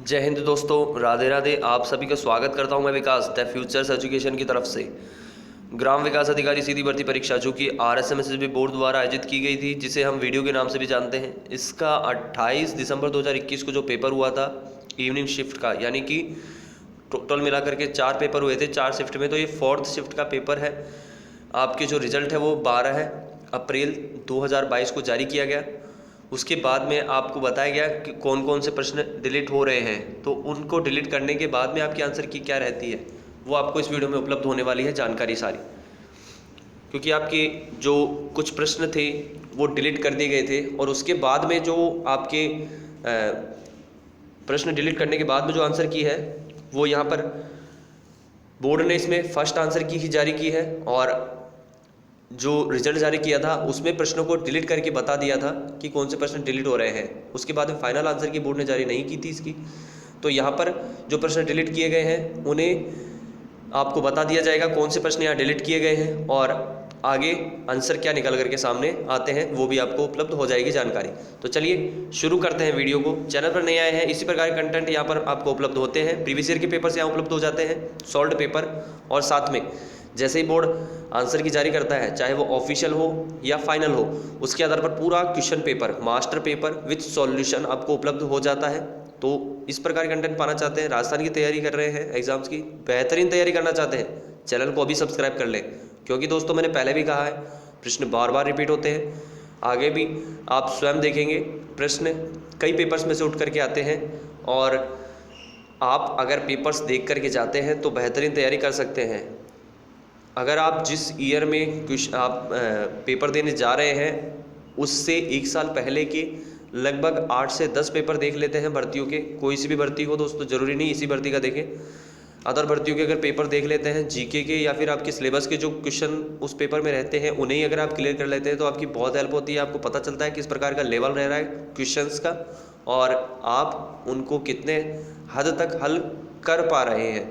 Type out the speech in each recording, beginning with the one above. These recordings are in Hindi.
जय हिंद दोस्तों, राधे राधे। आप सभी का स्वागत करता हूं मैं विकास द फ्यूचर्स एजुकेशन की तरफ से। ग्राम विकास अधिकारी सीधी भर्ती परीक्षा जो कि RSMSB बोर्ड द्वारा आयोजित की गई थी, जिसे हम वीडियो के नाम से भी जानते हैं, इसका 28 दिसंबर 2021 को जो पेपर हुआ था इवनिंग शिफ्ट का, यानी कि टोटल मिलाकर के 4 पेपर हुए थे 4 शिफ्ट में, तो ये 4th शिफ्ट का पेपर है। आपके जो रिजल्ट है वो 12 अप्रैल 2022 को जारी किया गया। उसके बाद में आपको बताया गया कि कौन कौन से प्रश्न डिलीट हो रहे हैं, तो उनको डिलीट करने के बाद में आपकी आंसर की क्या रहती है वो आपको इस वीडियो में उपलब्ध होने वाली है जानकारी सारी। क्योंकि आपके जो कुछ प्रश्न थे वो डिलीट कर दिए गए थे, और उसके बाद में जो आपके प्रश्न डिलीट करने के बाद में जो आंसर की है वो यहाँ पर बोर्ड ने इसमें फर्स्ट आंसर की ही जारी की है, और जो रिजल्ट जारी किया था उसमें प्रश्नों को डिलीट करके बता दिया था कि कौन से प्रश्न डिलीट हो रहे हैं। उसके बाद में फाइनल आंसर की बोर्ड ने जारी नहीं की थी इसकी। तो यहाँ पर जो प्रश्न डिलीट किए गए हैं उन्हें आपको बता दिया जाएगा कौन से प्रश्न यहाँ डिलीट किए गए हैं, और आगे आंसर क्या निकल करके सामने आते हैं वो भी आपको उपलब्ध हो जाएगी जानकारी। तो चलिए शुरू करते हैं वीडियो को। चैनल पर नए आए हैं, इसी प्रकार के कंटेंट यहाँ पर आपको उपलब्ध होते हैं। प्रीवियस ईयर के पेपर्स यहाँ उपलब्ध हो जाते हैं, सॉल्व्ड पेपर, और साथ में जैसे ही बोर्ड आंसर की जारी करता है, चाहे वो ऑफिशियल हो या फाइनल हो, उसके आधार पर पूरा question paper, master paper with solution आपको उपलब्ध हो जाता है। तो इस प्रकार कंटेंट पाना चाहते हैं, राजस्थान की तैयारी कर रहे हैं, एग्जाम्स की बेहतरीन तैयारी करना चाहते हैं, चैनल को अभी सब्सक्राइब कर लें। क्योंकि दोस्तों मैंने पहले भी कहा है, प्रश्न बार बार रिपीट होते हैं। आगे भी आप स्वयं देखेंगे प्रश्न कई पेपर्स में से उठ करके आते हैं, और आप अगर पेपर्स देख करके जाते हैं तो बेहतरीन तैयारी कर सकते हैं। अगर आप जिस ईयर में आप पेपर देने जा रहे हैं उससे 1 साल पहले के लगभग 8 से 10 पेपर देख लेते हैं भर्तियों के। कोई सी भी भर्ती हो दोस्तों, ज़रूरी नहीं इसी भर्ती का देखें, अदर भर्तियों के अगर पेपर देख लेते हैं, जीके के या फिर आपके सिलेबस के जो क्वेश्चन उस पेपर में रहते हैं उन्हें ही अगर आप क्लियर कर लेते हैं तो आपकी बहुत हेल्प होती है। आपको पता चलता है किस प्रकार का लेवल रह रहा है क्वेश्चंस का, और आप उनको कितने हद तक हल कर पा रहे हैं।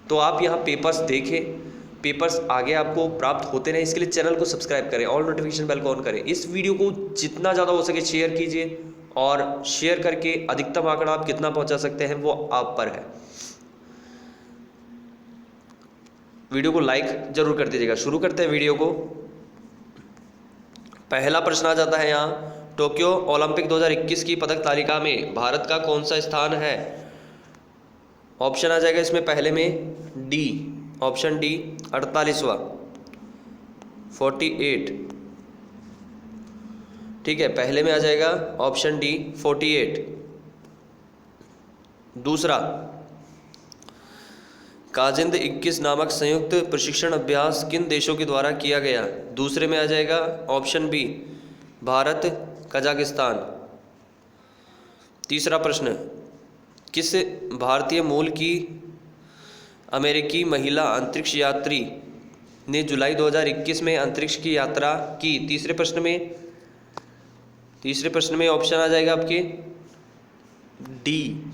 तो आप यहाँ पेपर्स देखें, पेपर्स आगे आपको प्राप्त होते रहे, इसके लिए चैनल को सब्सक्राइब करें, ऑल नोटिफिकेशन बेल को ऑन करें। इस वीडियो को जितना ज़्यादा हो सके शेयर कीजिए, और शेयर करके अधिकतम आंकड़ा आप कितना पहुंचा सकते हैं वो आप पर है। वीडियो को लाइक जरूर कर दीजिएगा। शुरू करते हैं वीडियो को। पहला प्रश्न आ जाता है यहाँ, टोक्यो ओलंपिक 2021 की पदक तालिका में भारत का कौन सा स्थान है? ऑप्शन आ जाएगा इसमें पहले में डी, ऑप्शन डी 48वां, 48। ठीक है, पहले में आ जाएगा ऑप्शन डी 48। दूसरा, काजिंद 21 नामक संयुक्त प्रशिक्षण अभ्यास किन देशों के द्वारा किया गया? दूसरे में आ जाएगा ऑप्शन बी भारत, कजाकिस्तान। तीसरा प्रश्न, किस भारतीय मूल की अमेरिकी महिला अंतरिक्ष यात्री ने जुलाई 2021 में अंतरिक्ष की यात्रा की? तीसरे प्रश्न में ऑप्शन आ जाएगा आपके डी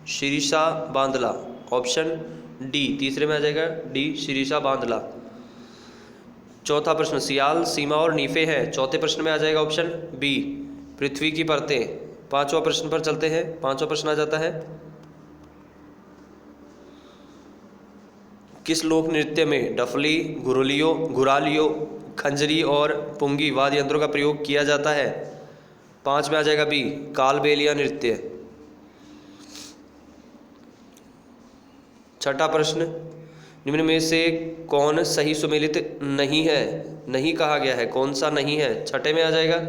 शिरीषा बांदला, ऑप्शन डी तीसरे में आ जाएगा डी शिरीषा बांदला। चौथा प्रश्न, सियाल, सीमा और नीफे हैं। चौथे प्रश्न में आ जाएगा ऑप्शन बी पृथ्वी की परतें। पांचवा प्रश्न पर चलते हैं। पांचवा प्रश्न आ जाता है, किस लोक नृत्य में डफली, घुरालियों, खंजरी और पुंगी वाद्य यंत्रों का प्रयोग किया जाता है? 5 में आ जाएगा बी कालबेलिया नृत्य। छठा प्रश्न, निम्न में से कौन सही सुमेलित नहीं है? नहीं कहा गया है, कौन सा नहीं है? छठे में आ जाएगा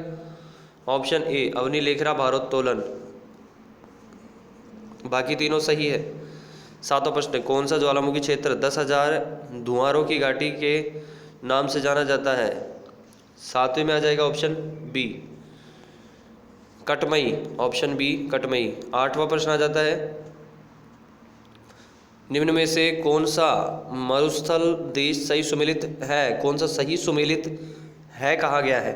ऑप्शन ए अवनी लेखरा भारोत्तोलन, बाकी तीनों सही है। सातवां प्रश्न, कौन सा ज्वालामुखी क्षेत्र 10,000 धुआंरों की घाटी के नाम से जाना जाता है? 7वें में आ जाएगा option B Katmai, option B Katmai. 8वां प्रश्न आ जाता है, निम्न में से कौन सा मरुस्थल देश सही सुमेलित है? कौन सा सही सुमेलित है कहा गया है?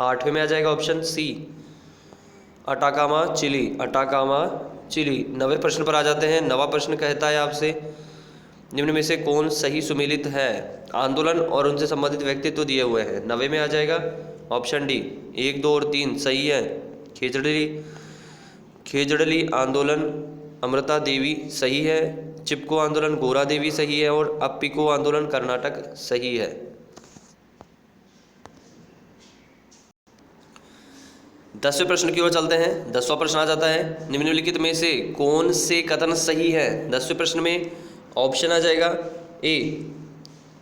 8वें में आ जाएगा option C Atacama Chile, Atacama Chile. 9वें प्रश्न पर आ जाते हैं। 9वां प्रश्न कहता है आपसे, निम्न में से कौन सही सुमेलित है? आंदोलन और उनसे संबंधित व्यक्तित्व दिए हुए हैं। 9वें में आ जाएगा ऑप्शन डी 1, 2 और 3 सही है। खेजड़ली आंदोलन अमृता देवी सही है, चिपको आंदोलन गोरा देवी सही है और अप्पिको आंदोलन कर्नाटक सही है। 10वें प्रश्न की ओर चलते हैं। 10वां प्रश्न आ जाता है, निम्नलिखित में से कौन से कथन सही है। 10वें प्रश्न में ऑप्शन आ जाएगा ए,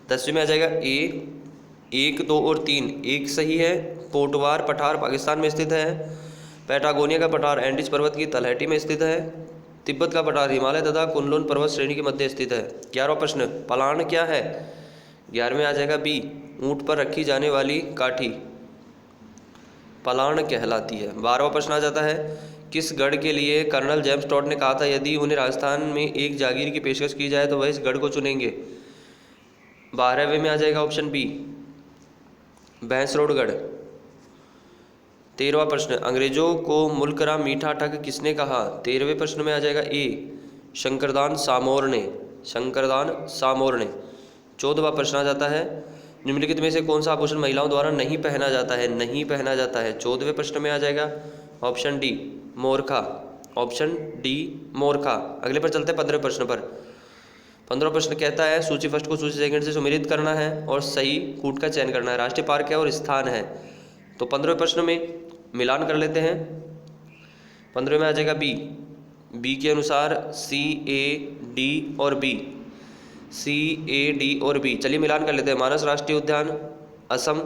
10वें में आ जाएगा ए 1, 2 और 3 1 सही है। पोटवार पठार पाकिस्तान में स्थित है। पैटागोनिया का पठार एंडीज पर्वत की तलहटी में स्थित है। तिब्बत का पठार हिमालय तथा कुनलुन पर्वत श्रेणी के मध्य स्थित है। 11वां प्रश्न, पलाण क्या है। 11वें आ जाएगा बी, ऊंट पर रखी जाने वाली काठी पलाण कहलाती है। 12वां प्रश्न आ जाता है, किस गढ़ के लिए कर्नल जेम्स टॉड ने कहा था यदि उन्हें राजस्थान में एक जागीर की पेशकश की जाए तो वह इस गढ़ को चुनेंगे। 12वें में आ जाएगा ऑप्शन बी, भैंसरोडगढ़। 13वां प्रश्न, अंग्रेजों को मुल्करा मीठा ठग किसने कहा। 13वें प्रश्न में आ जाएगा ए, शंकरदान सामोर ने, शंकरदान सामोर ने। 14वां प्रश्न आ जाता है, निम्नलिखित में से कौन सा आभूषण महिलाओं द्वारा नहीं पहना जाता है, नहीं पहना जाता है। 14वें प्रश्न में आ जाएगा ऑप्शन डी, मोरखा, ऑप्शन डी मोरखा। अगले पर चलते हैं 15वें प्रश्न पर। 15वां प्रश्न कहता है, सूची फर्स्ट को सूची सेकंड से सुमेलित करना है और सही कूट का चयन करना है। राष्ट्रीय पार्क है और स्थान है। तो 15वें प्रश्न में मिलान कर लेते हैं। 15वें में आ जाएगा बी, बी के अनुसार सी ए डी और बी, सी ए डी और बी। चलिए मिलान कर लेते हैं। मानस राष्ट्रीय उद्यान असम,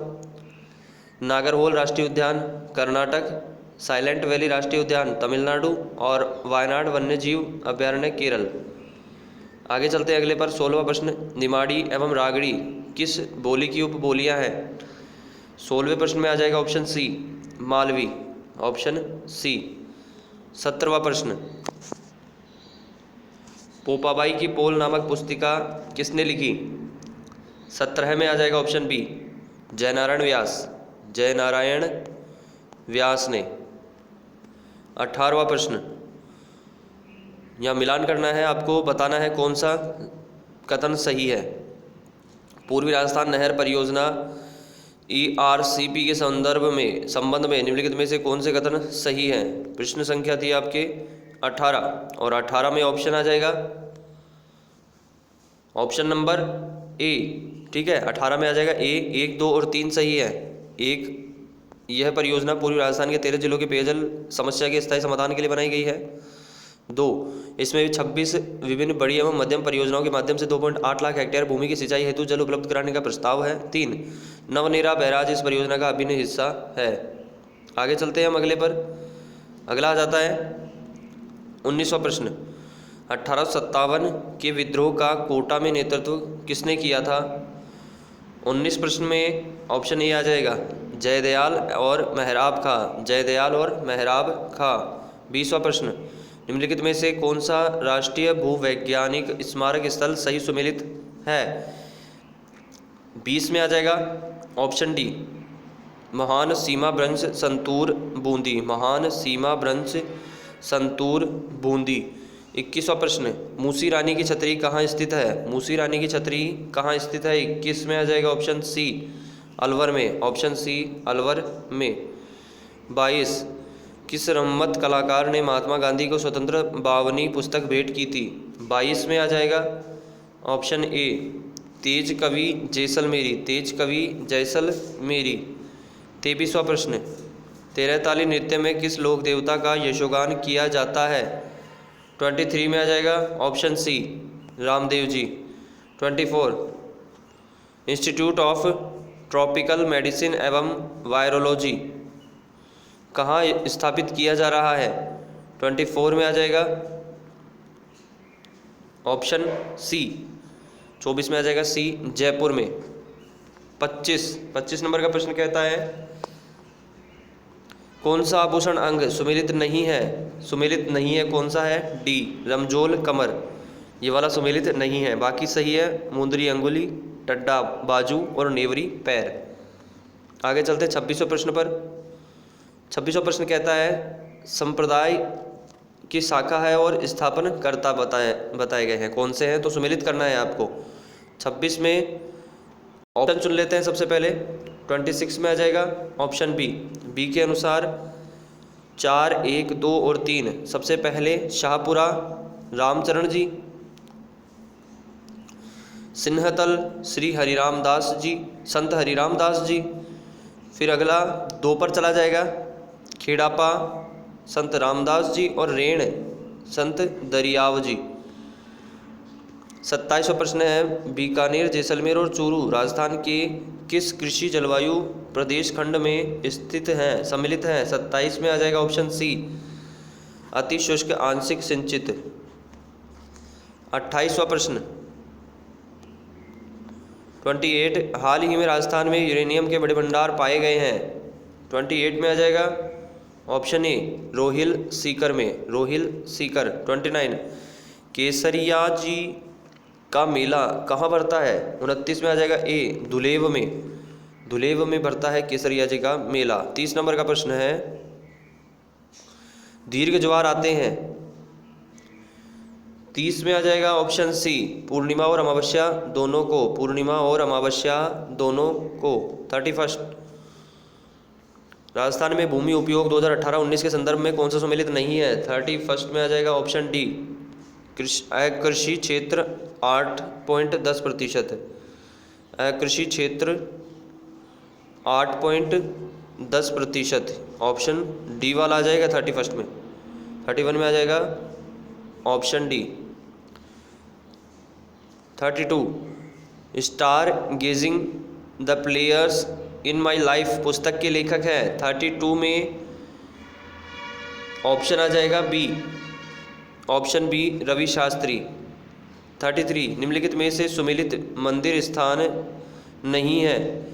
नागरहोल राष्ट्रीय उद्यान कर्नाटक, साइलेंट वैली राष्ट्रीय उद्यान तमिलनाडु और वायनाड वन्यजीव अभ्यारण्य केरल। आगे चलते हैं अगले पर। 16वां प्रश्न, निमाड़ी एवं रागड़ी किस बोली की उपबोलियां हैं। 16वें प्रश्न में आ जाएगा option C, Malvi, option C. 17वां प्रश्न, पोपाबाई की पोल नामक पुस्तिका किसने लिखी। 17 में आ जाएगा ऑप्शन बी, जयनारायण व्यास, जयनारायण व्यास ने। 18वां प्रश्न, यहाँ मिलान करना है, आपको बताना है कौन सा कथन सही है। पूर्वी राजस्थान नहर परियोजना ERCP के संबंध में निम्नलिखित में से कौन से कथन सही हैं। प्रश्न संख्या थी आपके 18 और 18 में ऑप्शन आ जाएगा ऑप्शन नंबर ए। ठीक है, 18 में आ जाएगा ए, 1, 2 और 3 सही है। एक, यह परियोजना पूर्वी राजस्थान के 13 जिलों के पेयजल समस्या के स्थायी समाधान के लिए बनाई गई है। 2, इसमें 26 विभिन्न बड़ी एवं मध्यम परियोजनाओं के माध्यम से 2.8 लाख हेक्टेयर भूमि की सिंचाई हेतु जल उपलब्ध कराने का प्रस्ताव है। 3, नवनेरा बैराज इस परियोजना का अभिन्न हिस्सा है। आगे चलते हैं हम अगले पर। अगला आ जाता है 19वां प्रश्न, 1857 के विद्रोह का कोटा में नेतृत्व किसने किया था। 19 प्रश्न में ऑप्शन ए आ जाएगा, जयदयाल और मेहराब खा, जयदयाल और मेहराब खा। 20वां प्रश्न, निम्नलिखित में से कौन सा राष्ट्रीय भूवैज्ञानिक स्मारक स्थल सही सुमेलित है। 20 में आ जाएगा ऑप्शन डी, महान सीमा ब्रंश संतूर बूंदी, महान सीमा ब्रंश संतूर बूंदी। 21वां प्रश्न, मूसी रानी की छतरी कहाँ स्थित है। मूसी रानी की छतरी कहाँ स्थित है। 21 में आ जाएगा ऑप्शन सी, अलवर में, ऑप्शन सी अलवर में। 22, किस रम्मत कलाकार ने महात्मा गांधी को स्वतंत्र बावनी पुस्तक भेंट की थी। 22 में आ जाएगा ऑप्शन ए, तेज कवि जैसलमेरी, तेज कवि जैसलमेरी। 23वां प्रश्न, 13 ताली नृत्य में किस लोक देवता का यशोगान किया जाता है। 23 में आ जाएगा option C, Ramdev ji. 24, institute of tropical medicine एवं वायरोलॉजी कहाँ स्थापित किया जा रहा है। 24 में आ जाएगा ऑप्शन सी, 24 में आ जाएगा सी, जयपुर में। 25 नंबर का प्रश्न कहता है, कौन सा आभूषण अंग सुमेलित नहीं है। सुमेलित नहीं है कौन सा है। डी, रमजोल कमर, ये वाला सुमेलित नहीं है, बाकी सही है। मुंदरी अंगुली, टड्डा बाजू और नेवरी पैर। आगे चलते 26वें प्रश्न पर। 26वां प्रश्न कहता है, संप्रदाय की शाखा है और स्थापन कर्ता बताए गए हैं, कौन से हैं। तो सुमेलित करना है आपको। 26 में ऑप्शन चुन लेते हैं सबसे पहले। 26 में आ जाएगा ऑप्शन बी, बी के अनुसार 4, 1, 2 और 3। सबसे पहले शाहपुरा रामचरण जी, सिन्हतल श्री हरिराम दास जी, संत हरिराम दास जी। फिर अगला 2 पर चला जाएगा, खेड़ापा संत रामदास जी और रेण संत दरियाव जी। 27वां प्रश्न है, बीकानेर, जैसलमेर और चूरू राजस्थान के किस कृषि जलवायु प्रदेश खंड में स्थित हैं, सम्मिलित हैं? 27 में आ जाएगा ऑप्शन सी, अति शुष्क आंशिक सिंचित। 28वां प्रश्न 28, हाल ही में राजस्थान में यूरेनियम के बड़े भंडार पाए गए हैं। 28 में आ जाएगा ऑप्शन ए, रोहिल सीकर में, रोहिल सीकर। 29, केसरिया जी का मेला कहाँ भरता है? 29 में आ जाएगा ए, दुलेव में, दुलेव में भरता है केसरिया जी का मेला। 30 नंबर का प्रश्न है, दीर्घ ज्वार आते हैं। 30 में आ जाएगा ऑप्शन सी, पूर्णिमा और अमावस्या दोनों को, पूर्णिमा और अमावस्या दोनों को। 31, राजस्थान में भूमि उपयोग 2018-19 के संदर्भ में कौन सा सम्मिलित नहीं है? 31 में आ जाएगा ऑप्शन डी, कृषि क्षेत्र 8.10%, कृषि क्षेत्र 8.10%, ऑप्शन डी वाला आ जाएगा 31 में। 31 में आ जाएगा option D. 32, stargazing the players in my life पुस्तक के लेखक हैं। 32 में ऑप्शन आ जाएगा B, option B, Ravi Shastri. 33, निम्नलिखित में से सुमेलित मंदिर स्थान नहीं है।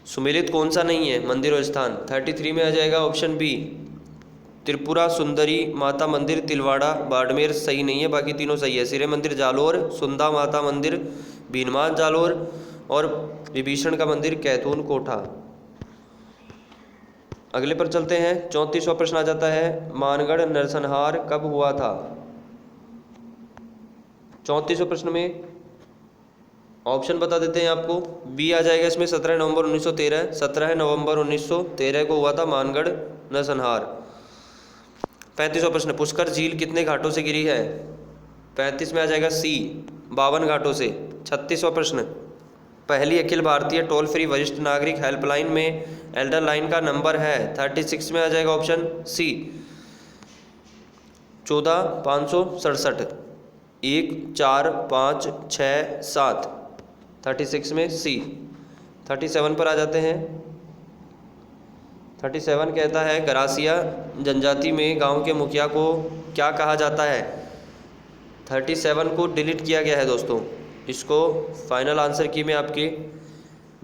सुमेलित कौन सा नहीं है, मंदिर और स्थान? 33 में आ जाएगा ऑप्शन बी, त्रिपुरा सुंदरी माता मंदिर तिलवाड़ा बाड़मेर सही नहीं है, बाकी तीनों सही है। सिरे मंदिर जालोर, सुंदा माता मंदिर भीनमाल जालोर और विभीषण का मंदिर कैथून कोठा। अगले पर चलते हैं। 34वां प्रश्न आ जाता है, मानगढ़ नरसंहार कब हुआ था? 34वें प्रश्न में ऑप्शन बता देते हैं आपको। बी आ जाएगा इसमें 17 नवंबर 1913, 17 नवंबर 1913 को हुआ था मानगढ़ नरसंहार। 35वां प्रश्न, पुष्कर झील कितने घाटों से गिरी है? 35 में आ जाएगा सी, 52 घाटों से। 36वां प्रश्न, पहली अखिल भारतीय टोल फ्री वरिष्ठ नागरिक हेल्पलाइन में एल्डर लाइन का नंबर है? 36 में आ जाएगा ऑप्शन सी, 14567, 1 4 5 6 7। 36 में सी। 37 पर आ जाते हैं। 37 कहता है, गरासिया जनजाति में गांव के मुखिया को क्या कहा जाता है? 37 को डिलीट किया गया है दोस्तों। इसको फाइनल आंसर की में आपके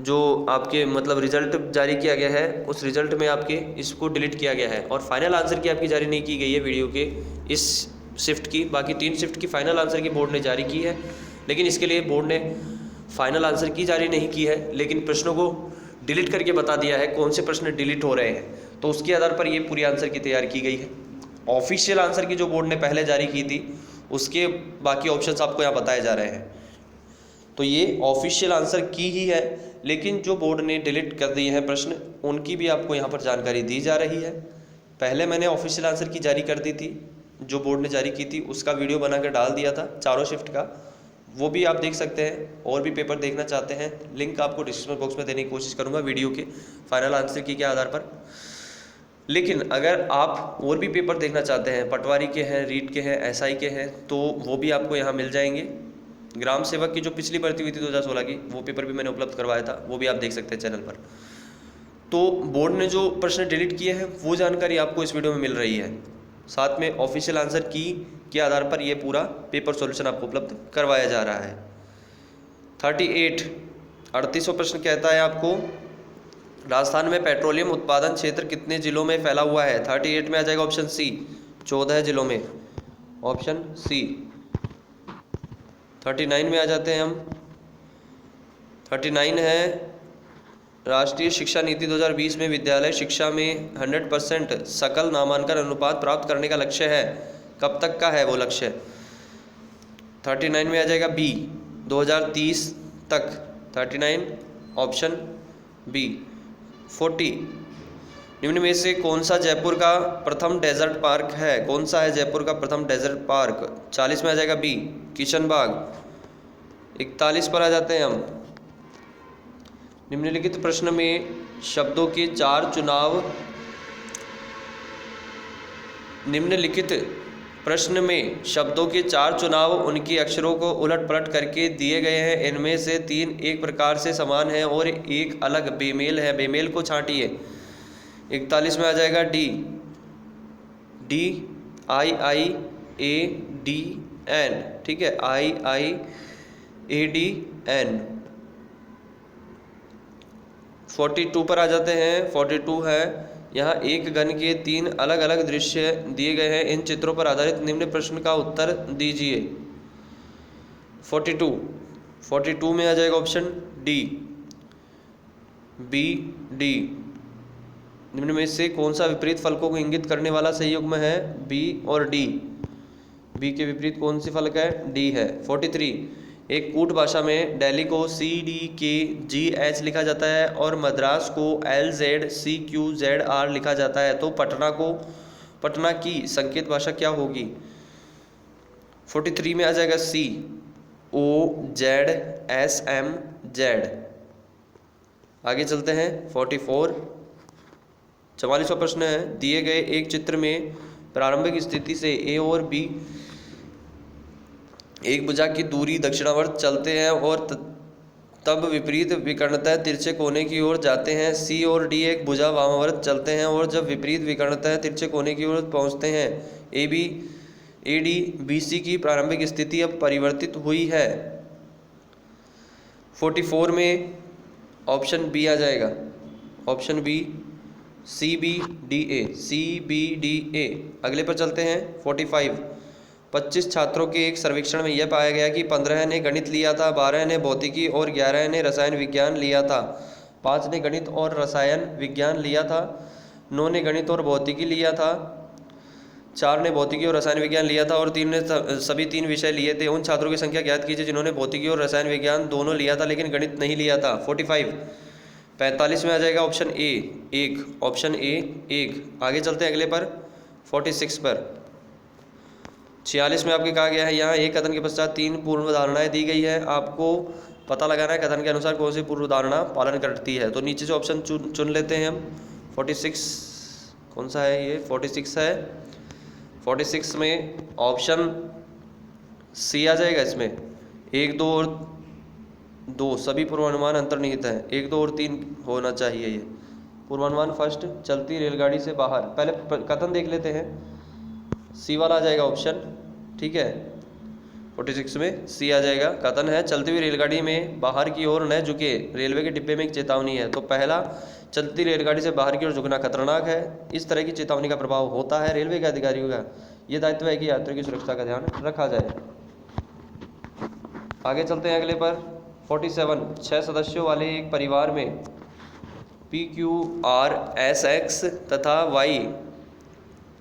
जो आपके मतलब रिजल्ट जारी किया गया है, उस रिजल्ट में आपके इसको डिलीट किया गया है और फाइनल आंसर की आपकी जारी नहीं की गई है वीडियो के इस शिफ्ट की। बाकी 3 शिफ्ट की फाइनल आंसर की बोर्ड ने जारी की है, लेकिन इसके लिए बोर्ड ने फाइनल आंसर की जारी नहीं की है, लेकिन प्रश्नों को डिलीट करके बता दिया है कौन से प्रश्न डिलीट हो रहे हैं। तो उसके आधार पर ये पूरी आंसर की तैयारी की गई है। ऑफिशियल आंसर की जो बोर्ड ने पहले जारी की थी उसके बाकी ऑप्शंस आपको यहाँ बताए जा रहे हैं। तो ये ऑफिशियल आंसर की ही है, लेकिन जो बोर्ड ने डिलीट कर दिए हैं प्रश्न उनकी भी आपको यहाँ पर जानकारी दी जा रही है। पहले मैंने ऑफिशियल आंसर की जारी कर दी थी, जो बोर्ड ने जारी की थी उसका वीडियो बनाकर डाल दिया था चारों शिफ्ट का, वो भी आप देख सकते हैं। और भी पेपर देखना चाहते हैं, लिंक आपको डिस्क्रिप्शन बॉक्स में देने की कोशिश करूँगा वीडियो के फाइनल आंसर की के आधार पर। लेकिन अगर आप और भी पेपर देखना चाहते हैं, पटवारी के हैं, रीट के हैं, एसआई के हैं, तो वो भी आपको यहाँ मिल जाएंगे। ग्राम सेवक की जो पिछली भर्ती हुई थी 2016 की, वो पेपर भी मैंने उपलब्ध करवाया था, वो भी आप देख सकते हैं चैनल पर। तो बोर्ड ने जो प्रश्न डिलीट किए हैं वो जानकारी आपको इस वीडियो में मिल रही है, साथ में ऑफिशियल आंसर की के आधार पर ये पूरा पेपर सॉल्यूशन आपको उपलब्ध करवाया जा रहा है। 38वां प्रश्न कहता है आपको, राजस्थान में पेट्रोलियम उत्पादन क्षेत्र कितने जिलों में फैला हुआ है? 38 में आ जाएगा ऑप्शन सी, 14 जिलों में, ऑप्शन सी। 39 में आ जाते हैं हम। 39 है, राष्ट्रीय शिक्षा नीति 2020 में विद्यालय शिक्षा में 100% सकल नामांकन अनुपात प्राप्त करने का लक्ष्य है। कब तक का है वो लक्ष्य? 39 में आ जाएगा बी, 2030 तक। 39 ऑप्शन बी। 40, निम्न में से कौन सा जयपुर का प्रथम डेजर्ट पार्क है? कौन सा है जयपुर का प्रथम डेजर्ट पार्क? 40 में आ जाएगा बी, किशन बाग। 41 पर आ जाते हैं हम। निम्नलिखित प्रश्न में शब्दों के चार चुनाव निम्नलिखित प्रश्न में शब्दों के चार चुनाव उनके अक्षरों को उलट पलट करके दिए गए हैं। इनमें से 3 एक प्रकार से समान हैं और एक अलग बेमेल है। बेमेल को छांटिए। 41 में आ जाएगा D, D I I A D N, ठीक है, आई आई ए डी एन। 42 पर आ जाते हैं। 42 है, यहाँ एक घन के 3 अलग अलग दृश्य दिए गए हैं। इन चित्रों पर आधारित निम्न प्रश्न का उत्तर दीजिए। 42 में आ जाएगा ऑप्शन डी, बी डी। निम्न में से कौन सा विपरीत फलकों को इंगित करने वाला संयुग्म है? बी और डी। बी के विपरीत कौन सी फलक है? डी है। 43, एक कूट भाषा में दिल्ली को CDKGH लिखा जाता है और मद्रास को LZCQZR लिखा जाता है, तो पटना की संकेत भाषा क्या होगी? 43 में आ जाएगा C, OZSMZ। आगे चलते हैं। 44, 44वां प्रश्न है, दिए गए एक चित्र में प्रारंभिक स्थिति से A और B एक भुजा की दूरी दक्षिणावर्त चलते हैं और तब विपरीत विकर्णतः तिरछे कोने की ओर जाते हैं। C और D एक भुजा वामावर्त चलते हैं और जब विपरीत विकर्णतः तिरछे कोने की ओर पहुंचते हैं। AD BC की प्रारंभिक स्थिति अब परिवर्तित हुई है। 44 में ऑप्शन बी आ जाएगा, ऑप्शन बी, CBDA। अगले पर चलते हैं। 45, 25 छात्रों के एक सर्वेक्षण में यह पाया गया कि 15 ने गणित लिया था, 12 ने भौतिकी और 11 ने रसायन विज्ञान लिया था। 5 ने गणित और रसायन विज्ञान लिया था, 9 ने गणित और भौतिकी लिया था, 4 ने भौतिकी और रसायन विज्ञान लिया था और 3 ने सभी 3 विषय लिए थे। उन छात्रों की संख्या ज्ञात कीजिए जिन्होंने भौतिकी और रसायन विज्ञान दोनों लिया था लेकिन गणित नहीं लिया था। 45 में आ जाएगा ऑप्शन ए, 1, ऑप्शन ए 1। आगे चलते हैं अगले पर। 46 पर 46 में आपके कहा गया है, यहाँ एक कथन के पश्चात 3 पूर्व धारणाएं दी गई है। आपको पता लगाना है कथन के अनुसार कौन सी पूर्व धारणा पालन करती है। तो नीचे से ऑप्शन चुन लेते हैं हम। 46 कौन सा है? ये 46 है। 46 में ऑप्शन सी आ जाएगा। इसमें 1, 2 और 2 सभी पूर्वानुमान अंतर्निहित हैं। 1, 2 और 3 होना चाहिए। ये पूर्वानुमान फर्स्ट, चलती रेलगाड़ी से बाहर। पहले कथन देख लेते हैं। सी वाला आ जाएगा ऑप्शन, ठीक है। 46 में सी आ जाएगा। कथन है, चलती हुई रेलगाड़ी में बाहर की ओर न झुके, रेलवे के डिब्बे में एक चेतावनी है। तो पहला, चलती रेलगाड़ी से बाहर की ओर झुकना खतरनाक है। इस तरह की चेतावनी का प्रभाव होता है। रेलवे के अधिकारियों का यह दायित्व है कि यात्रियों की सुरक्षा का ध्यान रखा जाए। आगे चलते हैं अगले पर। 47, 6 सदस्यों वाले एक परिवार में PQRSX तथा Y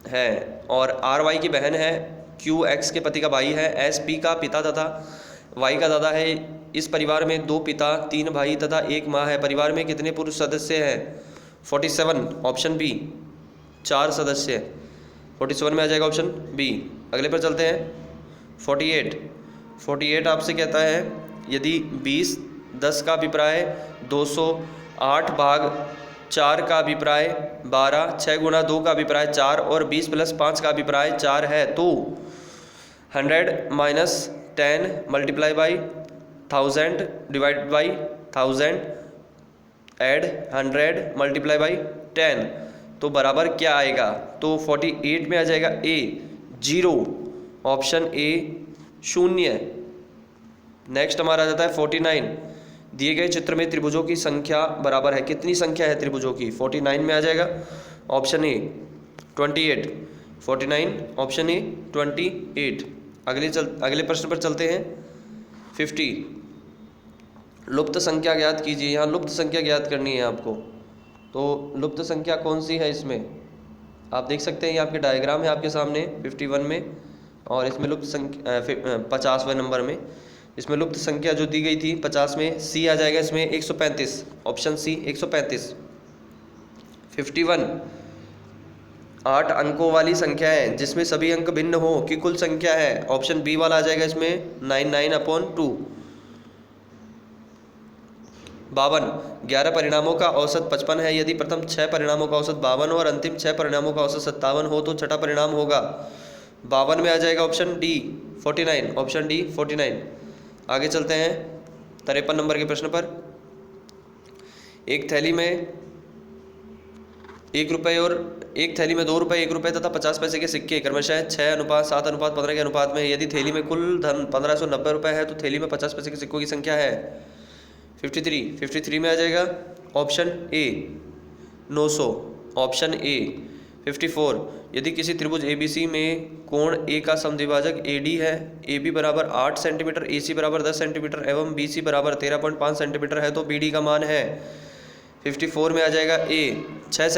है और RY की बहन है, QX के पति का भाई है, SP का पिता तथा Y का दादा है। इस परिवार में 2 पिता, 3 भाई तथा 1 माँ है। परिवार में कितने पुरुष सदस्य हैं? 47, ऑप्शन बी, 4 सदस्य। 47 में आ जाएगा ऑप्शन बी। अगले पर चलते हैं। 48 आपसे कहता है, यदि 20 10 का अभिप्राय 208 भाग 4 का अभिप्राय 12, 6 गुणा 2 का अभिप्राय 4 और 20 प्लस 5 का अभिप्राय 4 है, तो 100 minus 10 multiply by 1000 divide by 1000 add 100 multiply by 10, तो बराबर क्या आएगा? तो 48 में आ जाएगा ए 0, ऑप्शन ए 0। नेक्स्ट हमारा आ जाता है 49। दिए गए चित्र में त्रिभुजों की संख्या बराबर है। कितनी संख्या है त्रिभुजों की? 49 में आ जाएगा ऑप्शन ए 28। 49 option A 28। अगले प्रश्न पर चलते हैं। 50, लुप्त संख्या ज्ञात कीजिए। यहाँ लुप्त संख्या ज्ञात करनी है आपको। तो लुप्त संख्या कौन सी है? इसमें आप देख सकते हैं, ये आपके डायग्राम है आपके सामने 51 में, और इसमें लुप्त संख्या 50वें नंबर में इसमें लुप्त संख्या जो दी गई थी 50 में सी आ जाएगा। इसमें 135, ऑप्शन सी 135। 51 8 अंकों वाली संख्या है जिसमें सभी अंक भिन्न हो कि कुल संख्या है। ऑप्शन बी वाला आ जाएगा इसमें 99/2। 52 11 परिणामों का औसत 55 है। यदि प्रथम 6 परिणामों का औसत 52 और अंतिम 6 परिणामों का औसत 57 हो तो छठा परिणाम होगा। 52 में आ जाएगा ऑप्शन डी 49। Option D 49। आगे चलते हैं 53 नंबर के प्रश्न पर। एक थैली में 1 रुपये और एक थैली में 2 रुपये 1 रुपये तथा 50 पैसे के सिक्के क्रमशः 6:7:15 के अनुपात में है। यदि थैली में कुल धन 1590 रुपये है तो थैली में 50 पैसे के सिक्कों की संख्या है 53 में आ जाएगा ऑप्शन ए 900। ऑप्शन ए 54 यदि किसी त्रिभुज ABC में कोण A का समद्विभाजक AD है, AB बराबर 8 सेंटीमीटर, AC बराबर 10 सेंटीमीटर एवं BC बराबर 13.5 सेंटीमीटर है तो BD का मान है 54 में आ जाएगा ए 6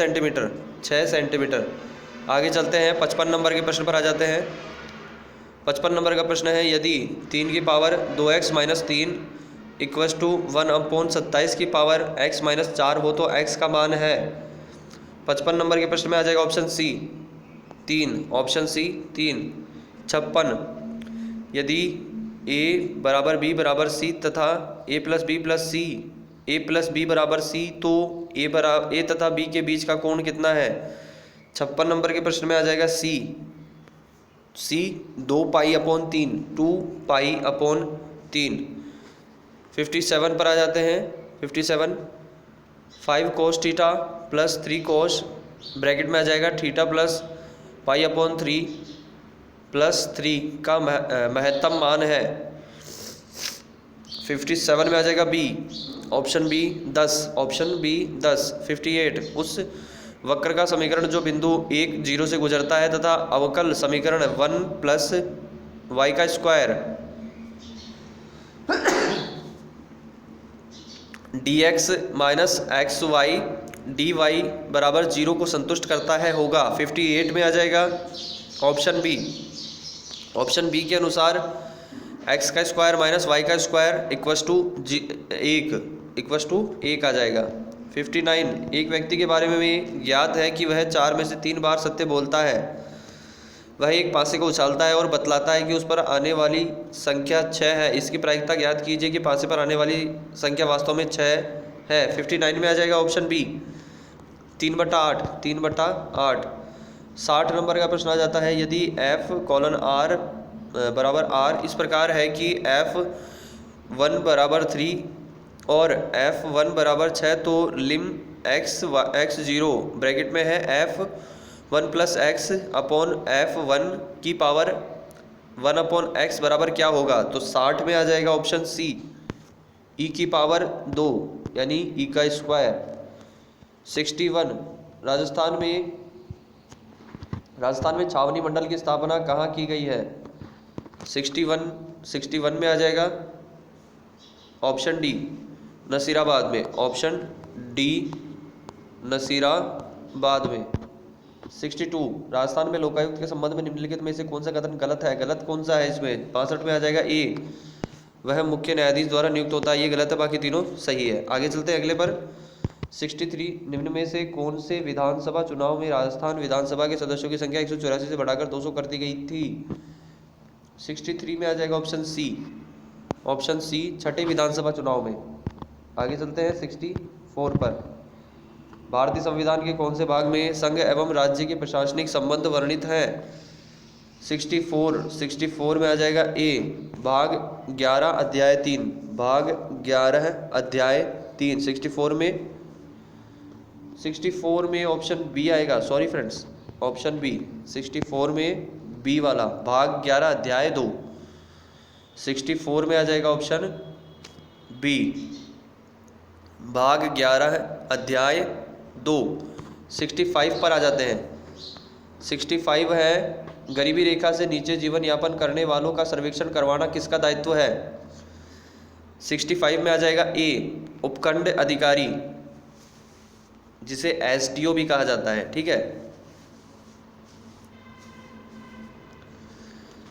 सेंटीमीटर। आगे चलते हैं 55 नंबर के प्रश्न पर आ जाते हैं। 55 नंबर का प्रश्न है यदि 3 की पावर 2x - 3 इक्वस टू 1/27 की पावर x - 4 हो तो x का मान है। 55 नंबर के प्रश्न में आ जाएगा ऑप्शन सी 3। Option C 3। 56 यदि a बराबर b बराबर c तथा a प्लस b बराबर c तो a तथा b के बीच का कोण कितना है। 56 नंबर के प्रश्न में आ जाएगा c 2π/3 2π/3। 57 पर आ जाते हैं। 57 5 cos theta plus 3 cos bracket में आ जाएगा थीटा प्लस π/3 प्लस 3 का महत्तम मान है। 57 में आ जाएगा B option B 10। Option B 10। 58 उस वक्र का समीकरण जो बिंदु 1 0 से गुजरता है तथा अवकल समीकरण 1 + y का स्क्वायर dx - xy dy बराबर 0 को संतुष्ट करता है होगा। 58 में आ जाएगा ऑप्शन बी। ऑप्शन बी के अनुसार x का स्क्वायर - y का स्क्वायर इक्वस टू 1 आ जाएगा। 59 एक व्यक्ति के बारे में ज्ञात है कि वह 4 में से 3 बार सत्य बोलता है। वह एक पासे को उछालता है और बतलाता है कि उस पर आने वाली संख्या 6 है। इसकी प्रायिकता ज्ञात कीजिए कि पासे पर आने वाली संख्या वास्तव में 6 है। 59 में आ जाएगा ऑप्शन बी 3/8। 3/8। 60 नंबर का प्रश्न आ जाता है यदि f:r बराबर r इस प्रकार है कि f1 बराबर 3 और f1 बराबर 6 तो लिम x0 ब्रैकेट में है f1 + x/f1 की पावर 1/x बराबर क्या होगा। तो 60 में आ जाएगा ऑप्शन सी e की पावर 2 यानी e का स्क्वायर। 61 राजस्थान में छावनी मंडल की स्थापना कहाँ की गई है। 61 में आ जाएगा ऑप्शन डी नसीराबाद में। ऑप्शन डी नसीराबाद में। 62 राजस्थान में लोकायुक्त के संबंध में निम्नलिखित में से कौन सा कथन गलत है। गलत कौन सा है इसमें। 65 में आ जाएगा ए वह मुख्य न्यायाधीश द्वारा नियुक्त होता है। ये गलत है, बाकी तीनों सही है। आगे चलते हैं अगले पर। 63 निम्न में से कौन से विधानसभा चुनाव में राजस्थान विधानसभा के सदस्यों की संख्या 184 से बढ़ाकर 200 कर दी गई थी। 63 में आ जाएगा ऑप्शन सी। ऑप्शन सी छठे विधानसभा चुनाव में। आगे चलते हैं 64 पर। भारतीय संविधान के कौन से भाग में संघ एवं राज्य के प्रशासनिक संबंध वर्णित हैं। 64 में आ जाएगा ए भाग 11 अध्याय 3। भाग 11 अध्याय 3। 64 में ऑप्शन बी आएगा। सॉरी फ्रेंड्स, ऑप्शन बी 64 में बी वाला भाग 11 अध्याय 2। 64 में आ जाएगा ऑप्शन बी भाग 11 अध्याय 2। 65 पर आ जाते हैं। 65 है गरीबी रेखा से नीचे जीवन यापन करने वालों का सर्वेक्षण करवाना किसका दायित्व है। 65 में आ जाएगा ए उपखंड अधिकारी जिसे एसडीओ भी कहा जाता है। ठीक है,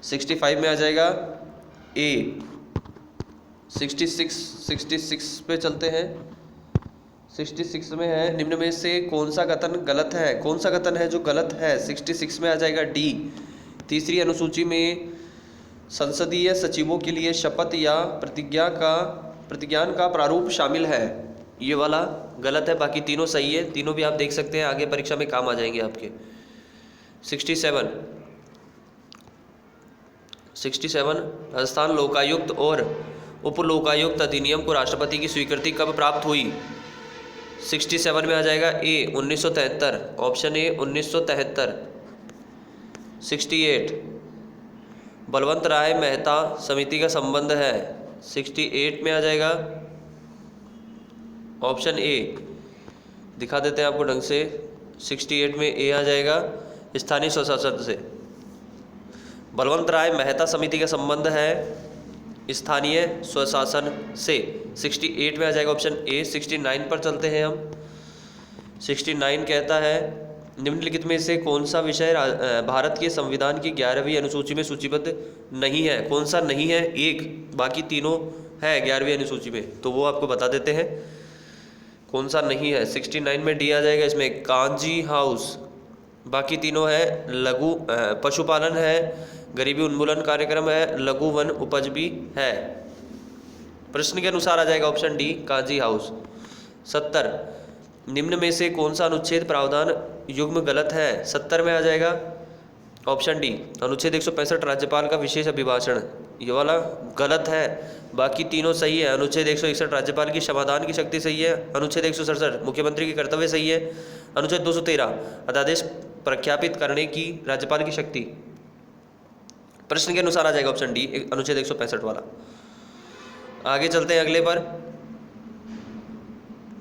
65 में आ जाएगा ए। 66 पे चलते हैं। 66 में है, निम्न में से कौन सा कथन गलत है? कौन सा कथन है जो गलत है? 66 में आ जाएगा डी। तीसरी अनुसूची में संसदीय सचिवों के लिए शपथ या प्रतिज्ञान का प्रारूप शामिल है, ये वाला गलत है, बाकी तीनों सही है। तीनों भी आप देख सकते हैं, आगे परीक्षा में काम आ जाएंगे आपके। 67 राजस्थान लोकायुक्त और उप लोकायुक्त अधिनियम को राष्ट्रपति की स्वीकृति कब प्राप्त हुई? 67 में आ जाएगा ए 1973, ऑप्शन ए 1973। 68 बलवंत राय मेहता समिति का संबंध है, 68 में आ जाएगा ऑप्शन ए। दिखा देते हैं आपको ढंग से, 68 में ए आ जाएगा स्थानीय स्वशासन से। बलवंत राय मेहता समिति का संबंध है स्थानीय स्वशासन से, 68 में आ जाएगा ऑप्शन ए। 69 पर चलते हैं हम। 69 कहता है निम्नलिखित में से कौन सा विषय भारत के संविधान की 11वीं अनुसूची में सूचीबद्ध नहीं है? कौन सा नहीं है? एक, बाकी तीनों है 11वीं अनुसूची में, तो वो आपको बता देते हैं कौन सा नहीं है। 69 में डी आ जाएगा इसमें कांजी हाउस, बाकी तीनों है लघु पशुपालन है, गरीबी उन्मूलन कार्यक्रम है, लघु वन उपज भी है। प्रश्न के अनुसार आ जाएगा ऑप्शन डी कांजी हाउस। 70 निम्न में से कौन सा अनुच्छेद प्रावधान युग्म गलत है? 70 में आ जाएगा ऑप्शन डी अनुच्छेद 165 राज्यपाल का विशेष अभिभाषण, ये वाला गलत है, बाकी तीनों सही है। अनुच्छेद 161 राज्यपाल की समाधान की शक्ति सही है। अनुच्छेद 167 मुख्यमंत्री की कर्तव्य सही है। अनुच्छेद 213 अध्यादेश प्रख्यापित करने की राज्यपाल की शक्ति। प्रश्न के अनुसार आ जाएगा ऑप्शन डी अनुच्छेद 165 वाला। आगे चलते हैं अगले पर।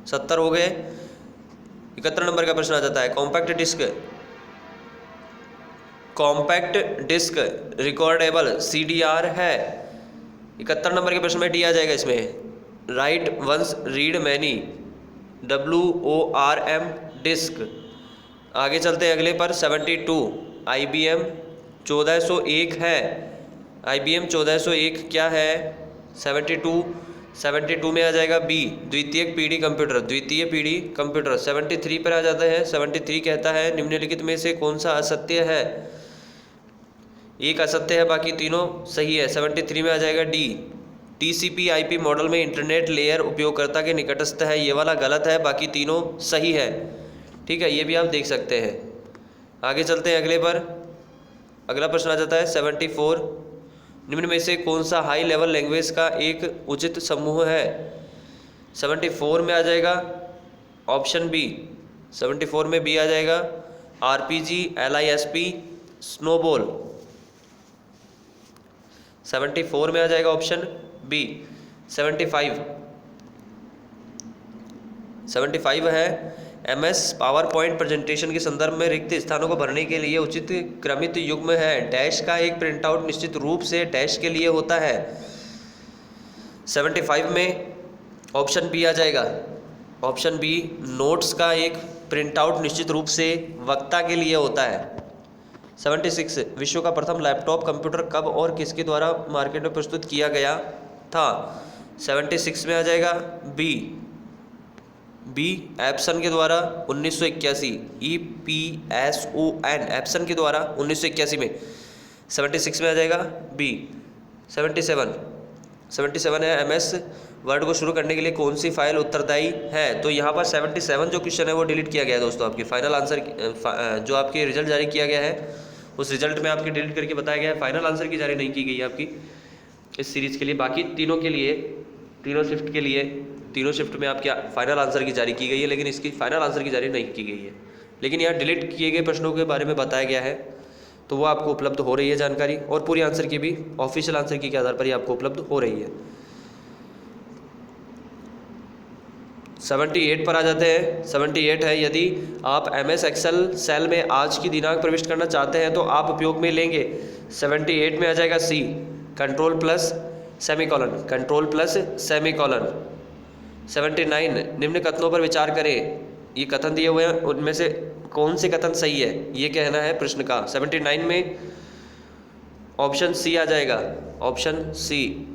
70 हो गए। 71 नंबर का प्रश्न आ जाता है कॉम्पैक्ट डिस्क रिकॉर्डेबल CDR है। 71 नंबर के प्रश्न में डी आ जाएगा इसमें write once read many WORM disk. आगे चलते हैं अगले पर। 72 IBM 1401 है। IBM 1401 क्या है? 72 में आ जाएगा बी द्वितीय पीढ़ी कंप्यूटर। 73 पर आ जाता है। 73 कहता है निम्नलिखित में से कौन सा असत्य है? एक असत्य है, बाकी तीनों सही है। 73 में आ जाएगा डी TCP/IP मॉडल में इंटरनेट लेयर उपयोगकर्ता के निकटस्थ है, ये वाला गलत है, बाकी तीनों सही है। ठीक है, ये भी आप देख सकते हैं। आगे चलते हैं अगले पर। अगला प्रश्न आ जाता है 74 निम्न में से कौन सा हाई लेवल लैंग्वेज का एक उचित समूह है? 74 में आ जाएगा ऑप्शन बी। 74 में बी आ जाएगा RPG LISP स्नोबॉल। 74 में आ जाएगा ऑप्शन बी। 75 है MS पावर पॉइंट प्रेजेंटेशन के संदर्भ में रिक्त स्थानों को भरने के लिए उचित क्रमित युग्म है। डैश का एक प्रिंट आउट निश्चित रूप से डैश के लिए होता है। 75 में ऑप्शन बी आ जाएगा ऑप्शन बी नोट्स का एक प्रिंट आउट निश्चित रूप से वक्ता के लिए होता है। 76 विश्व का प्रथम लैपटॉप कंप्यूटर कब और किसके द्वारा मार्केट में प्रस्तुत किया गया था? 76 में आ जाएगा बी एप्सन के द्वारा 1981 EPSON एप्सन के द्वारा 1981 में। 76 में आ जाएगा बी। 77 है MS वर्ड को शुरू करने के लिए कौन सी फाइल उत्तरदायी है? तो यहाँ पर 77 जो क्वेश्चन है वो डिलीट किया गया है दोस्तों। आपकी फाइनल आंसर जो आपके रिजल्ट जारी किया गया है उस रिजल्ट में आपके डिलीट करके बताया गया है, फाइनल आंसर की जारी नहीं की गई है आपकी इस सीरीज़ के लिए। बाकी तीनों के लिए तीनों शिफ्ट में आपके फाइनल आंसर की जारी की गई है, लेकिन इसकी फाइनल आंसर की जारी नहीं की गई है। लेकिन यहाँ डिलीट किए गए प्रश्नों के बारे में बताया गया है, तो वो आपको उपलब्ध हो रही है जानकारी, और पूरी आंसर की भी ऑफिशियल आंसर की के आधार पर ही आपको उपलब्ध हो रही है। 78 पर आ जाते हैं। 78 है यदि आप MS एक्सेल सेल में आज की दिनांक प्रविष्ट करना चाहते हैं तो आप उपयोग में लेंगे। 78 में आ जाएगा सी कंट्रोल प्लस सेमीकोलन। 79 निम्न कथनों पर विचार करें। ये कथन दिए हुए हैं, उनमें से कौन से कथन सही है ये कहना है प्रश्न का। 79 में ऑप्शन सी आ जाएगा ऑप्शन सी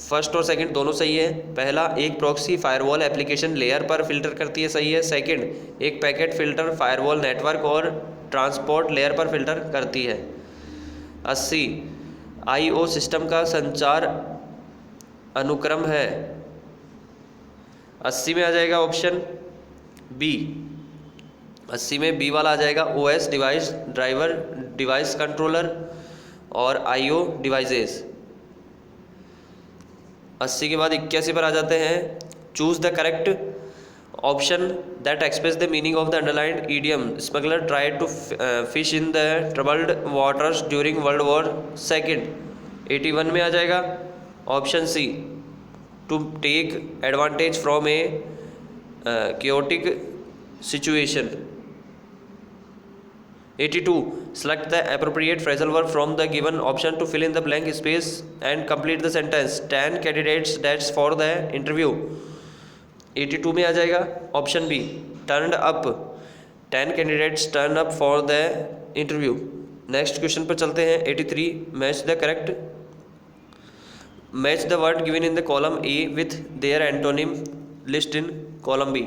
फर्स्ट और सेकंड दोनों सही है। पहला, एक प्रॉक्सी फायरवॉल एप्लीकेशन लेयर पर फिल्टर करती है, सही है। सेकंड, एक पैकेट फिल्टर फायरवॉल नेटवर्क और ट्रांसपोर्ट लेयर पर फिल्टर करती है। 80, आईओ सिस्टम का संचार अनुक्रम है। 80 में आ जाएगा ऑप्शन बी। 80 में बी वाला आ जाएगा, OS device, driver, device controller और आईओ डिवाइसेस। 80 के बाद 81 पर आ जाते हैं। Choose the correct option that express the meaning of the underlined idiom. Smuggler tried to fish in the troubled waters during world war second. 81 में आ जाएगा option C, to take advantage from a chaotic situation। 82, select the appropriate phrasal verb from the given option to fill in the blank space and complete the sentence। 10 candidates that's for the interview। 82 में आ जाएगा option B, turned up। 10 candidates turn up for the interview। Next question पर चलते हैं। 83, match the correct, match the word given in the column A with their antonym list in column B.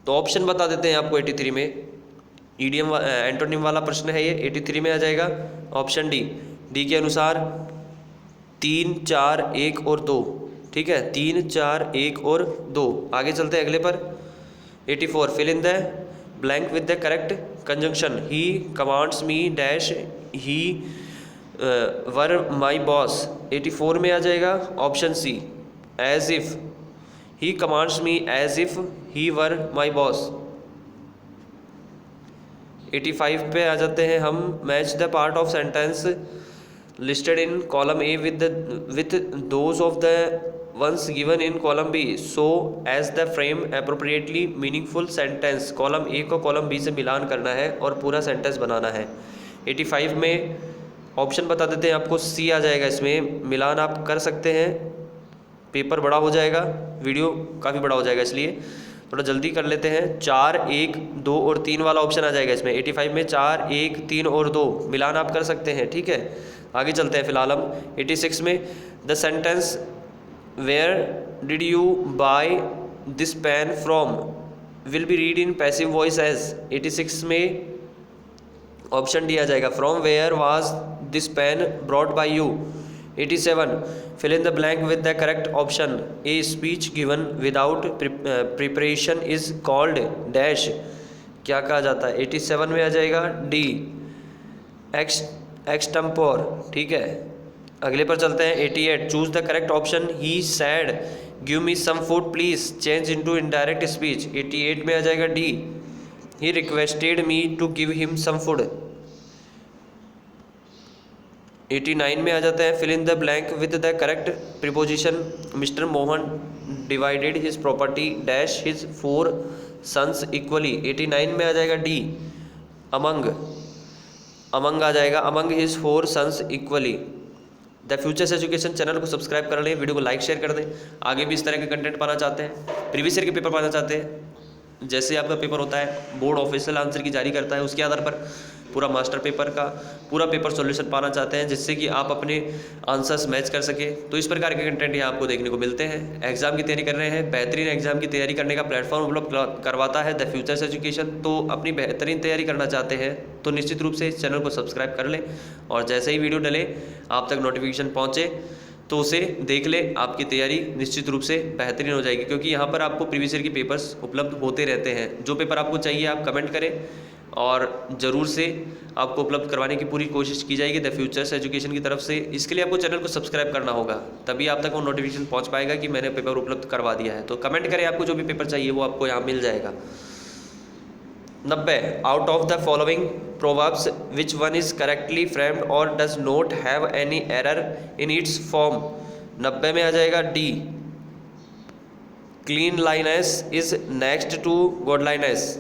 तो ऑप्शन बता देते हैं आपको 83 में, ईडियम एंटोनिम वाला प्रश्न है ये। 83 में आ जाएगा ऑप्शन डी। डी के अनुसार 3, 4, 1 और 2, ठीक है, 3, 4, 1 और 2। आगे चलते हैं अगले पर। 84, fill in the blank with the correct conjunction. He commands me dash he were my boss. 84 में आ जाएगा option C, as if. He commands me as if he were my boss. 85 पे आ जाते हैं हम। Match the part of sentence listed in column A with those of the ones given in column B so as the frame appropriately meaningful sentence. Column ए को कॉलम बी से मिलान करना है और पूरा सेंटेंस बनाना है। 85 में ऑप्शन बता देते हैं आपको, सी आ जाएगा। इसमें मिलान आप कर सकते हैं, पेपर बड़ा हो जाएगा, वीडियो काफ़ी बड़ा हो जाएगा, इसलिए थोड़ा जल्दी कर लेते हैं। 4, 1, 2 और 3 वाला ऑप्शन आ जाएगा इसमें। 85 में 4, 1, 3 और 2 मिलान आप कर सकते हैं, ठीक है। आगे चलते हैं फिलहाल हम। 86 में the sentence where did you buy this pen from will be read in passive voice as. 86 में ऑप्शन डी आ जाएगा, from where was this pen brought by you. 87, fill in the blank with the correct option। A speech given without preparation is called dash। क्या कहा जाता है? 87 में आ जाएगा डी, एक्सटेम्पोर, ठीक है। अगले पर चलते हैं। 88, choose the correct option. He said give me some food please change into indirect speech. 88 में आ जाएगा D, he requested me to give him some food. 89 में आ जाता है, fill in the blank with the correct preposition. Mr Mohan divided his property dash his 4 sons equally. 89 में आ जाएगा डी, अमंग, अमंग आ जाएगा, among his 4 sons equally. The futures education channel को सब्सक्राइब कर लें, वीडियो को लाइक शेयर कर दें। आगे भी इस तरह के कंटेंट पाना चाहते हैं, प्रीवियस ईयर के पेपर पाना चाहते हैं, जैसे आपका पेपर होता है बोर्ड ऑफिशियल आंसर की जारी करता है, उसके आधार पर पूरा मास्टर पेपर का पूरा पेपर सॉल्यूशन पाना चाहते हैं, जिससे कि आप अपने आंसर्स मैच कर सके, तो इस प्रकार के कंटेंट यहाँ आपको देखने को मिलते हैं। एग्जाम की तैयारी कर रहे हैं, बेहतरीन एग्जाम की तैयारी करने का प्लेटफॉर्म उपलब्ध करवाता है द फ्यूचर्स एजुकेशन। तो अपनी बेहतरीन तैयारी करना चाहते हैं तो निश्चित रूप से इस चैनल को सब्सक्राइब कर लें, और जैसे ही वीडियो डले आप तक नोटिफिकेशन पहुँचे तो उसे देख ले, आपकी तैयारी निश्चित रूप से बेहतरीन हो जाएगी, क्योंकि यहाँ पर आपको प्रीवियस ईयर के पेपर्स उपलब्ध होते रहते हैं। जो पेपर आपको चाहिए आप कमेंट करें और ज़रूर से आपको उपलब्ध करवाने की पूरी कोशिश की जाएगी द फ्यूचर्स एजुकेशन की तरफ से। इसके लिए आपको चैनल को सब्सक्राइब करना होगा, तभी आप तक वो नोटिफिकेशन पहुँच पाएगा कि मैंने पेपर उपलब्ध करवा दिया है। तो कमेंट करें, आपको जो भी पेपर चाहिए वो आपको यहाँ मिल जाएगा। 90, out of the following proverbs which one is correctly framed और does not have any error in its form. 90 में आ जाएगा D, cleanliness is next to godliness.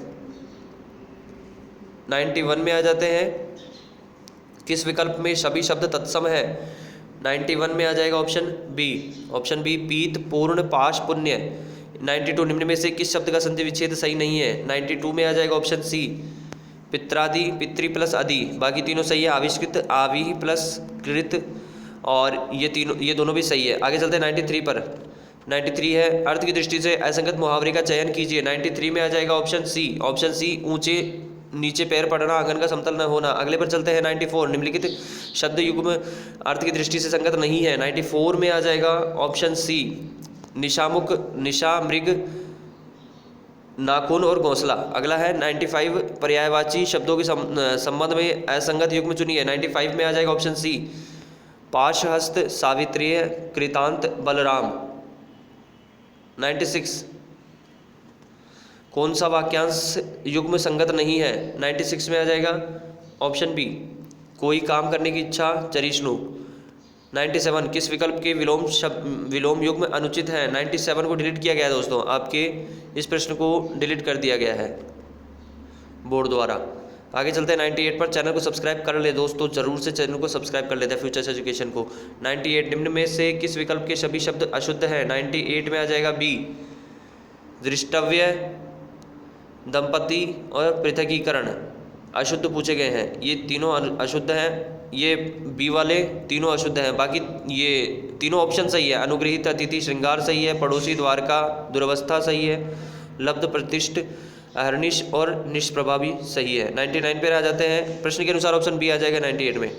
91 में आ जाते हैं, किस विकल्प में सभी शब्द तत्सम है। 91 में आ जाएगा ऑप्शन बी, ऑप्शन बी पीत पूर्ण पाश पुण्य। 92, निम्न में से किस शब्द का संधि विच्छेद सही नहीं है। 92 में आ जाएगा ऑप्शन सी, पित्रादि, पितृ प्लस आदि, बाकी तीनों सही है। आविष्कृत, आवि प्लस कृत, और ये दोनों भी सही है। आगे चलते हैं 93 पर। 93 है, अर्थ की दृष्टि से असंगत मुहावरे का चयन कीजिए। 93 में आ जाएगा ऑप्शन सी। ऑप्शन सी, ऊंचे नीचे पैर पड़ना, आंगन का समतल न होना। अगले पर चलते हैं 94, निम्नलिखित शब्द युग्म अर्थ की दृष्टि से संगत नहीं है। 94 में आ जाएगा ऑप्शन सी, निशामुख, निशा, मृग, नाखून और घोंसला। अगला है 95, पर्यायवाची शब्दों के संबंध में असंगत युग्म चुनिए। 95 में आ जाएगा ऑप्शन सी, पाशहस्त, सावित्रीय, कृतांत, बलराम। 96, कौन सा वाक्यांश युग्म संगत नहीं है। 96 में आ जाएगा ऑप्शन बी, कोई काम करने की इच्छा, चरिष्णु। 97, किस विकल्प के विलोम युग्म अनुचित है। 97 को डिलीट किया गया है दोस्तों, आपके इस प्रश्न को डिलीट कर दिया गया है बोर्ड द्वारा। आगे चलते हैं 98 पर। चैनल को सब्सक्राइब कर ले दोस्तों, जरूर से चैनल को सब्सक्राइब कर लेते हैं फ्यूचर्स एजुकेशन को। 98, निम्न में से किस विकल्प के सभी शब्द अशुद्ध हैं। 98 में आ जाएगा बी, दृष्टव्य, दंपति और पृथकीकरण अशुद्ध पूछे गए हैं। ये तीनों अशुद्ध हैं, ये बी वाले तीनों अशुद्ध हैं। बाकी ये तीनों ऑप्शन सही है। अनुग्रहित अतिथि, श्रृंगार सही है। पड़ोसी, द्वारका, दुर्वस्था सही है। लब्ध, प्रतिष्ठ, अहर्निश और निष्प्रभा भी सही है। 99 पर आ जाते हैं। प्रश्न के अनुसार ऑप्शन बी आ जाएगा 98 में।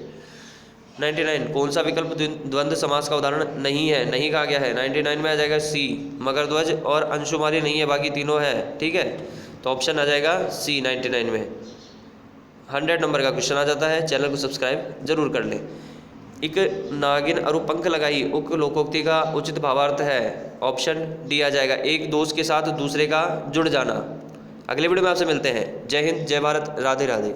99, कौन सा विकल्प द्वंद्व समास का उदाहरण नहीं है, नहीं कहा गया है। 99 में आ जाएगा सी, मगरध्वज और अंशुमारी नहीं है, बाकी तीनों है। ठीक है, तो ऑप्शन आ जाएगा सी 99 में। 100 नंबर का क्वेश्चन आ जाता है। चैनल को सब्सक्राइब जरूर कर लें। एक नागिन अरु पंख लगाई उक्त लोकोक्ति का उचित भावार्थ है। ऑप्शन डी आ जाएगा, एक दोस्त के साथ दूसरे का जुड़ जाना। अगले वीडियो में आपसे मिलते हैं। जय हिंद, जय भारत, राधे राधे।